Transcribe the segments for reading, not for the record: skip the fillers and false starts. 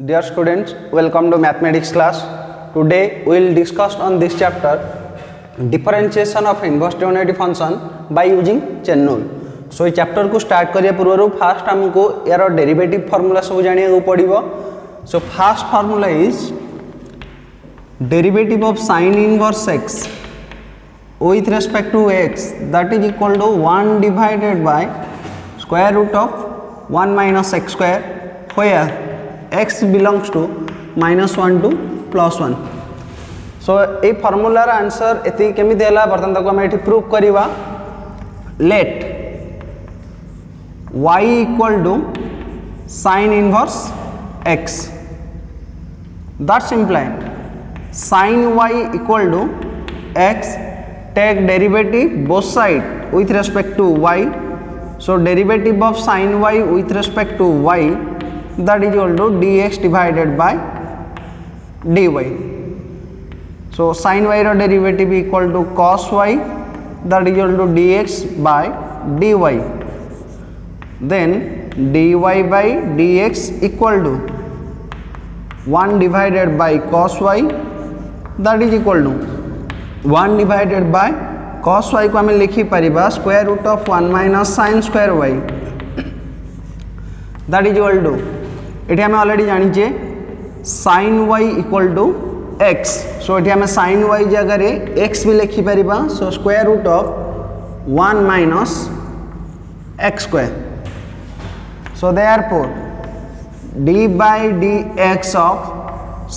Dear students, welcome to mathematics class. Today we will discuss on this chapter differentiation of inverse trigonometric function by using chain rule. So ये chapter को start करिया पूर्व first हमको यार derivative formula सब जानिए को पड़िबो. So first formula is derivative of sin inverse x with respect to x, that is equal to 1 divided by square root of 1 minus x square, where x belongs to -1 to +1. So ये फॉर्मूलार answer एति केमिति हैला बर्तन तक हम एठी prove करिवा. Let y equal to sin inverse x, that's implied sin y equal to x, take derivative both side with respect to y. So derivative of sin y with respect to y, that is equal to dx divided by dy. So sin y ro derivative equal to cos y, that is equal to dx by dy. Then dy by dx equal to 1 divided by cos y, that is equal to 1 divided by cos y को हमें लिखी परिबा square root of 1 minus sin square y, that is equal to एठी हमें already जानी छे sin y equal to x. So एठी हमें sin y जगह रे x भी लिखी परिबा. So square root of 1 minus x square. So therefore d by dx of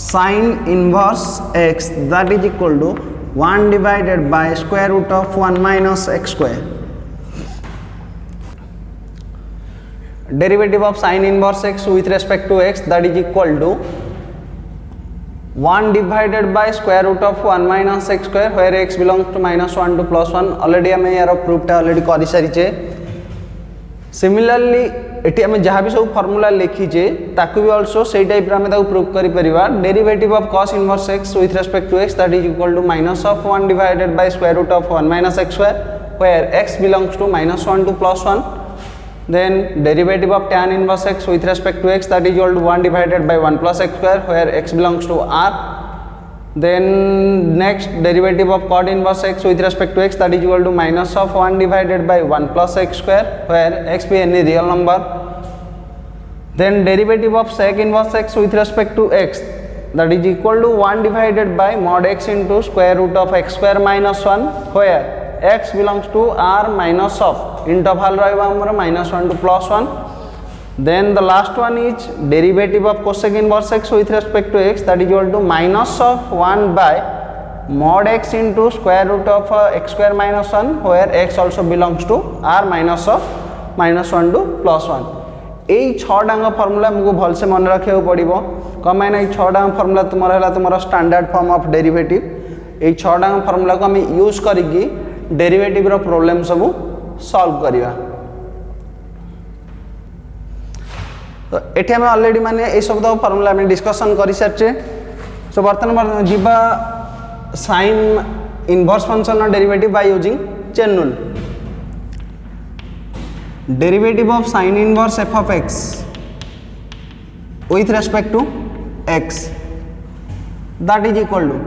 sin inverse x, that is equal to 1 divided by square root of 1 minus x square. Derivative of sin inverse x with respect to x, that is equal to 1 divided by square root of 1 minus x square, where x belongs to -1 to +1. Already हमें यार proof टा already करि सारिचे. Similarly eighty हमें जहाँ भी सब formula लिखीचे ताकू भी ऑल्सो से टाइप हमें ताकू प्रूव करि परिबा. Derivative of cos inverse x with respect to x, that is equal to -1 divided by square root of 1 minus x square, where x belongs to -1 to +1. Then derivative of tan inverse x with respect to x, that is equal to 1 divided by 1 plus x square, where x belongs to r. Then next derivative of cot inverse x with respect to x, that is equal to -1 divided by 1 plus x square, where x be any real number. Then derivative of sec inverse x with respect to x, that is equal to 1 divided by mod x into square root of x square minus 1, where x belongs to r minus of interval रहिबा हमर -1 to +1. Then the last one is derivative of cosec inverse x with respect to x, that is equal to -1 by mod x into square root of x square minus 1, where x also belongs to r minus of -1 to +1. এই ছটাঙ্গ formula हमको भल से मन रखिया पड़िबो. कम मैंने এই ছটাঙ্ग formula तुमरा हला तुमरा स्टैंडर्ड फॉर्म ऑफ डेरिवेटिव. এই ছটাঙ্ग फॉर्मूला को हम यूज करिकी डेरिवेटिव रो प्रॉब्लम सब सॉल्व करिया. तो एठी हम ऑलरेडी माने ए सब द फार्मूला हम डिस्कशन करि सारचे. सो वर्तमान जिबा sin इनवर्स फंक्शन और derivative by using chain rule. Derivative of sin inverse f of x with respect to x, that is equal to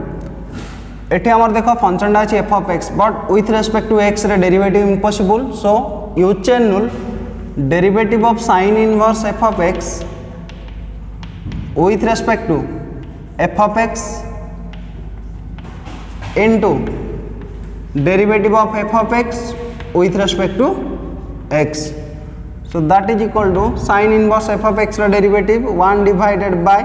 एठी हमर देखो फंक्शन टा अछि f of x, but with respect to x रे derivative impossible. So use chain rule. Derivative of sin inverse f of x with respect to f of x into derivative of f of x with respect to x. So that is equal to sin inverse f of x ro derivative 1 divided by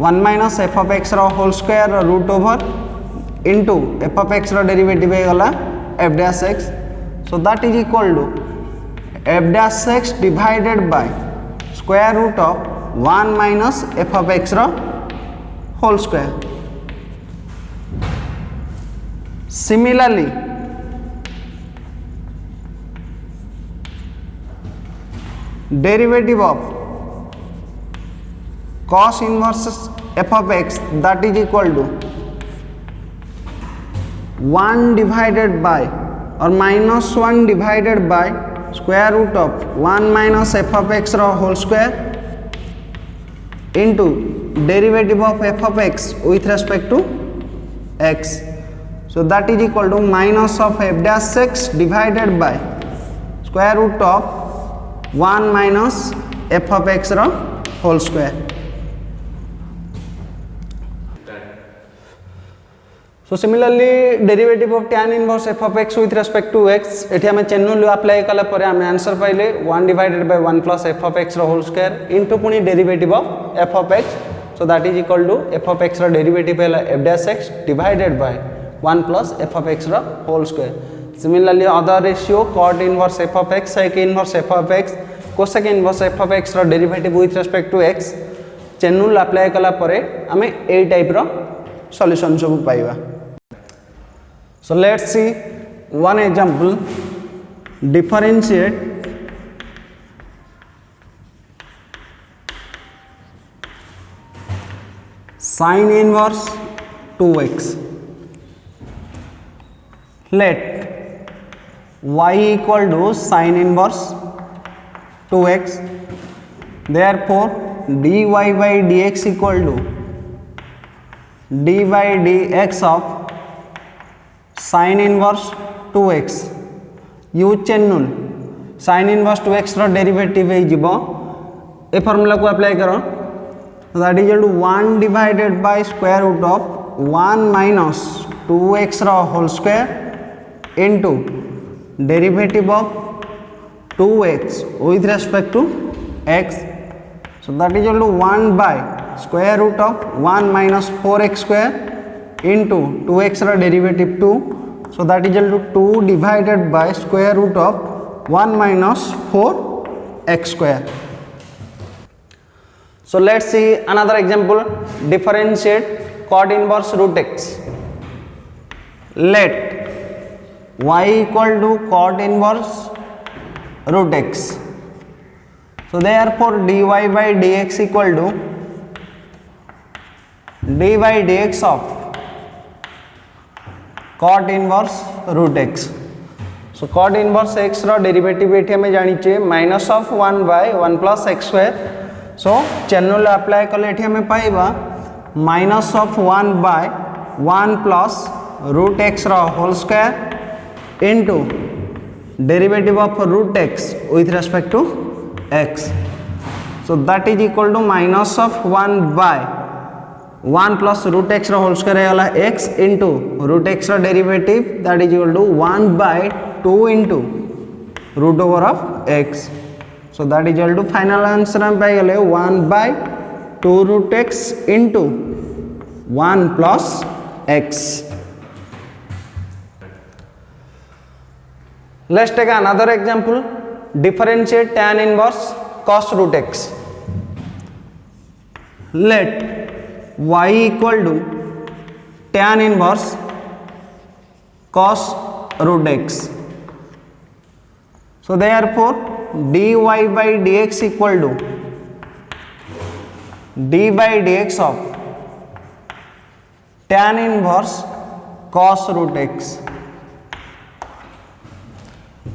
1 minus f of x ro whole square root over into f of x ro derivative हे गला f dash x. So that is equal to f dash x divided by square root of 1 minus f of x ro whole square. Similarly derivative of cos inverse f of x, that is equal to 1 divided by or -1 divided by square root of 1 minus f of x ro whole square into derivative of f of x with respect to x. So that is equal to minus of f dash x divided by square root of 1 minus f of x रा whole square. So similarly derivative of tan inverse f of x with respect to x एठी हमें chain rule apply कला परे हमें answer पाइले 1 divided by 1 plus f of x रा whole square into पुनी derivative of f of x. So that is equal to f of x रा derivative है f dash x divided by 1 plus f of x रा whole square. Similarly other ratio cot inverse f of x, sec inverse f of x, cosec inverse f of x रा derivative with respect to x chain rule apply कला परे हमें ए type रा solution सब पाइबा. So let's see one example. Differentiate sin inverse 2x. Let y equal to sin inverse 2x. Therefore dy by dx equal to d by dx of sin inverse 2x. Use chain rule sin inverse 2x रो derivative है जीवो ए formula को apply करो. That is equal to 1 divided by square root of 1 minus 2x रो whole square into derivative of 2x with respect to x. So that is equal to 1 by square root of 1 minus 4x square into 2x रा derivative 2. So that is equal to 2 divided by square root of 1 minus 4x square. So let's see another example. Differentiate cot inverse root x. Let y equal to cot inverse root x. So therefore dy by dx equal to d by dx of cot inverse root x. So cot inverse x रो derivative एठी हमें जानी चाहिए minus of 1 by 1 plus x square. So chain rule apply कले एठी हमें पाइबा minus of 1 by 1 plus root x रो whole square into derivative of root x with respect to x. So that is equal to minus of 1 by 1 plus root x रो whole square है वाला x into root x रो derivative that is equal to 1 by 2 into root over of x. So that is equal to final answer हम पाई गले 1 by 2 root x into 1 plus x. Let's take another example. Differentiate tan inverse cos root x. Let y equal to tan inverse cos root x. So therefore dy by dx equal to d by dx of tan inverse cos root x.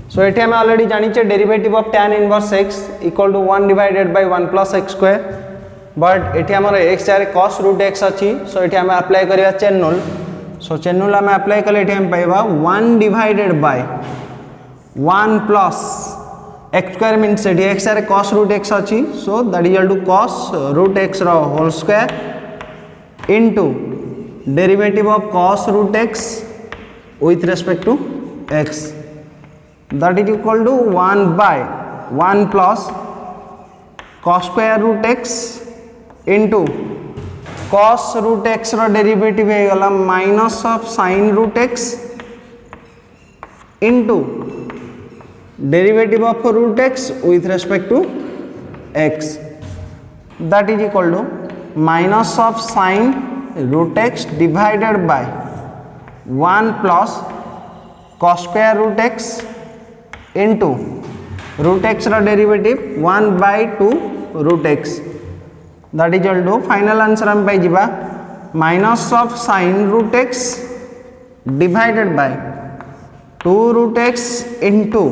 So एठी हमें already जानी चाहिए derivative of tan inverse x equal to 1 divided by 1 plus x square. But एठी हमर x जारे cos root x अछि. सो एठी हमें अप्लाई करिया chain rule. So chain rule हमें अप्लाई कले एठी हम पाइबा 1 divided by 1 plus x square means एठी x जारे cos root x अछि. So that is equal to cos root x रो whole square into derivative of cos root x with respect to x. That is equal to 1 by 1 plus cos square root x into cos root x रो derivative है गला minus of sin root x into derivative of root x with respect to x. that is equal to minus of sin root x divided by 1 plus cos square root x into root x रो डेरिवेटिव 1 by 2 root x. that is equal to final answer हम पाई जिबा minus of sin root x divided by 2 root x into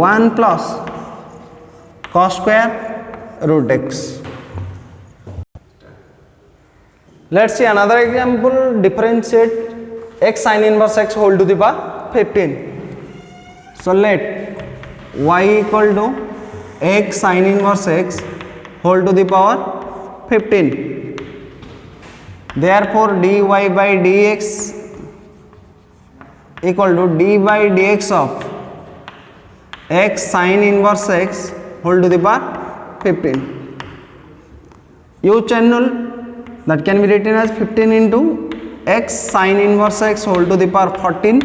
1 plus cos square root x. Let's see another example. Differentiate x sin inverse x whole to the power 15. So let y equal to x sin inverse x whole to the power 15. Therefore dy by dx equal to d by dx of x sin inverse x whole to the power 15. Use chain rule that can be written as 15 into x sin inverse x whole to the power 14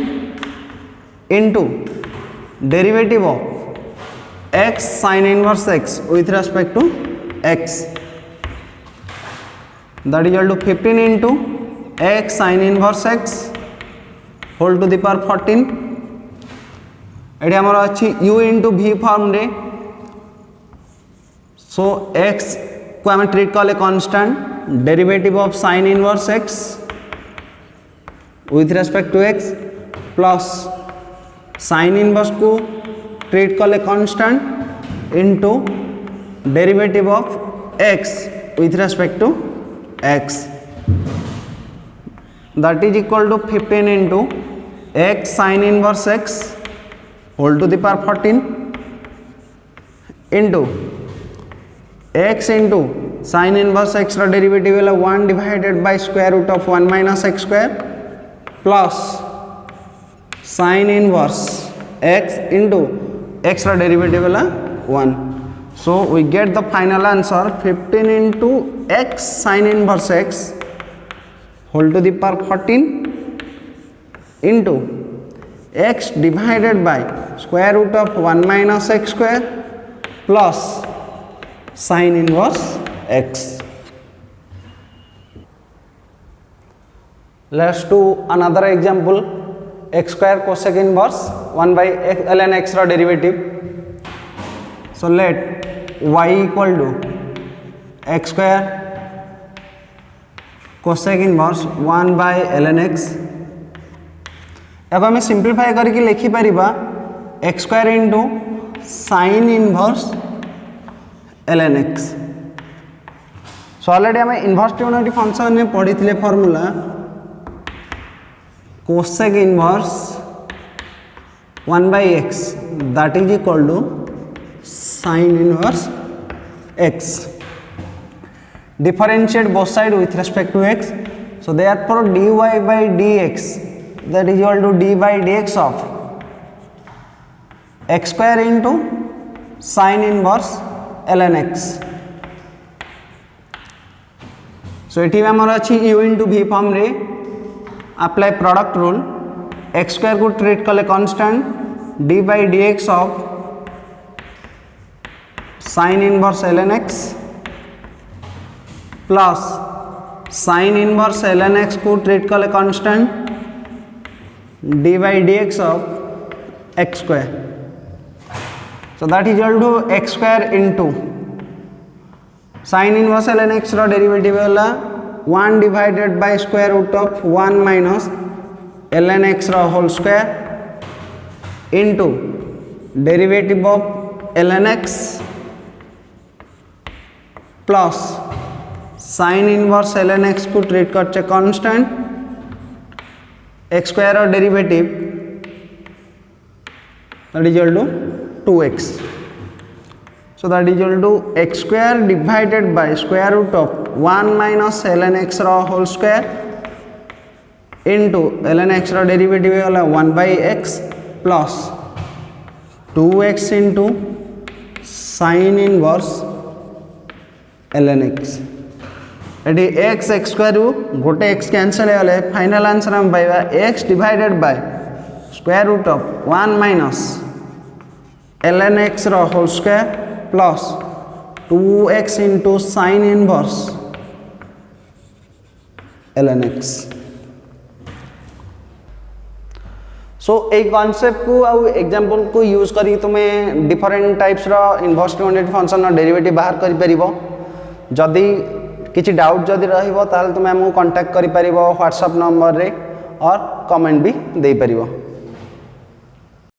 into derivative of x sin inverse x with respect to x, that is equal to 15 into x sin inverse x whole to the power 14. Eighty आमर अच्छी u into v form रे. सो x को आम treat कले constant, derivative of sine inverse x with respect to x plus sine inverse को treat कले constant into derivative of x with respect to x, that is equal to 15 into x sine inverse x whole to the power 14 into x into sin inverse x रा derivative है 1 divided by square root of 1 minus x square plus sin inverse x into x रा derivative है 1. So we get the final answer 15 into x sin inverse x whole to the power 14 into x divided by square root of 1 minus x square plus sin inverse x. Let's do another example. X square cosec inverse 1 by ln x ra derivative. So let y equal to x square cosec inverse 1 by ln x. अब हमें simplify करके लिखि परिबा x square into sine inverse ln x. So already हमें inverse trigonometric function में पढ़ी थिले formula cosec inverse 1 by x that is equal to sine inverse x. Differentiate both side with respect to x. So therefore dy by dx that is equal to d by dx of x square into sin inverse ln x. So एठी में हमर अछि u into v form रे. Apply product rule, x square को treat कले constant d by dx of sin inverse ln x plus sin inverse ln x को treat कले constant d by dx of x square. So that is equal to x square into sin inverse ln x रा derivative है 1 divided by square root of 1 minus ln x रा whole square into derivative of ln x plus sin inverse ln x को treat करचे constant x square और derivative that is equal to 2x. So that is equal to x square divided by square root of 1 minus ln x रा whole square into ln x रा derivative वाला 1 by x plus 2x into sin inverse ln x. एटी x x square गोटे x cancel है final answer हम पाइबा x divided by square root of 1 minus ln x रा whole square plus 2x into sin inverse ln x. So ए concept को आउ example को यूज करी तुम्हें डिफरेंट टाइप्स रा इनवर्स ट्रिग्नोमेट्रिक फंक्शन रा डेरिवेटिव बाहर करि परिबो. जदी किसी डाउट जदि रहिबो ताल तुम हमको कांटेक्ट करि परिबो व्हाट्सएप नंबर रे और कमेंट भी दे परिबो.